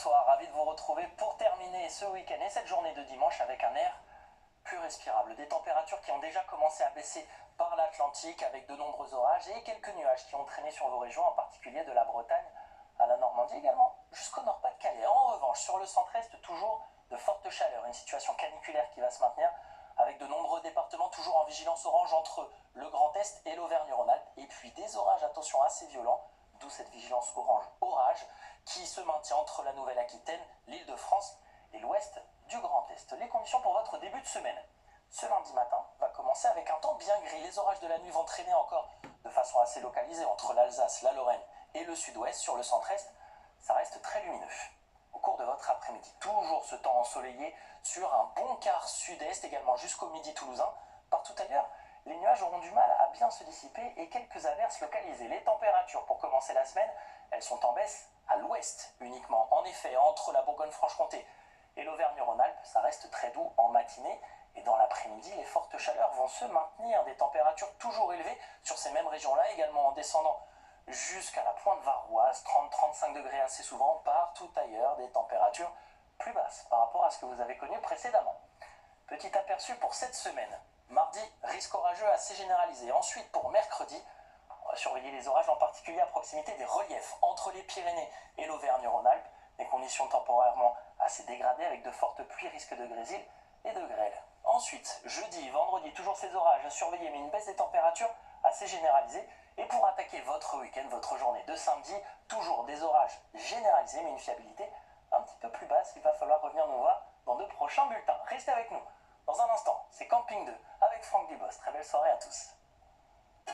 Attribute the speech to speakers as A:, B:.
A: bonsoir, ravi de vous retrouver pour terminer ce week-end et cette journée de dimanche avec un air plus respirable. Des températures qui ont déjà commencé à baisser par l'Atlantique avec de nombreux orages et quelques nuages qui ont traîné sur vos régions, en particulier de la Bretagne à la Normandie également, jusqu'au Nord-Pas-de-Calais. En revanche, sur le centre-est, toujours de fortes chaleurs, une situation caniculaire qui va se maintenir avec de nombreux départements toujours en vigilance orange entre le Grand Est et l'Auvergne-Rhône-Alpes. Et puis des orages, attention, assez violents, d'où cette vigilance orange-orage qui se maintient entre la Nouvelle-Aquitaine, l'Île-de-France et l'ouest du Grand Est. Les conditions pour votre début de semaine. Ce lundi matin va commencer avec un temps bien gris. Les orages de la nuit vont traîner encore de façon assez localisée entre l'Alsace, la Lorraine et le sud-ouest. Sur le centre-est, ça reste très lumineux. Au cours de votre après-midi, toujours ce temps ensoleillé sur un bon quart sud-est, également jusqu'au midi toulousain. Partout ailleurs, les nuages auront du mal à bien se dissiper et quelques averses localisées. Les températures pour commencer la semaine, elles sont en baisse à l'ouest uniquement. En effet, entre la Bourgogne-Franche-Comté et l'Auvergne-Rhône-Alpes, ça reste très doux en matinée. Et dans l'après-midi, les fortes chaleurs vont se maintenir, des températures toujours élevées sur ces mêmes régions-là, également en descendant jusqu'à la pointe varoise, 30-35 degrés assez souvent. Partout ailleurs, des températures plus basses par rapport à ce que vous avez connu précédemment. Petit aperçu pour cette semaine. Mardi, risque orageux assez généralisé. Ensuite, pour mercredi, on va surveiller les orages, en particulier à proximité des reliefs entre les Pyrénées et l'Auvergne-Rhône-Alpes. Des conditions temporairement assez dégradées avec de fortes pluies, risque de grésil et de grêle. Ensuite, jeudi, vendredi, toujours ces orages à surveiller, mais une baisse des températures assez généralisée. Et pour attaquer votre week-end, votre journée de samedi, toujours des orages généralisés, mais une fiabilité un petit peu plus basse. Il va falloir revenir nous voir dans de prochains bulletins. Restez avec nous. Dans un instant, c'est Camping 2 avec Franck Dubos. Très belle soirée à tous.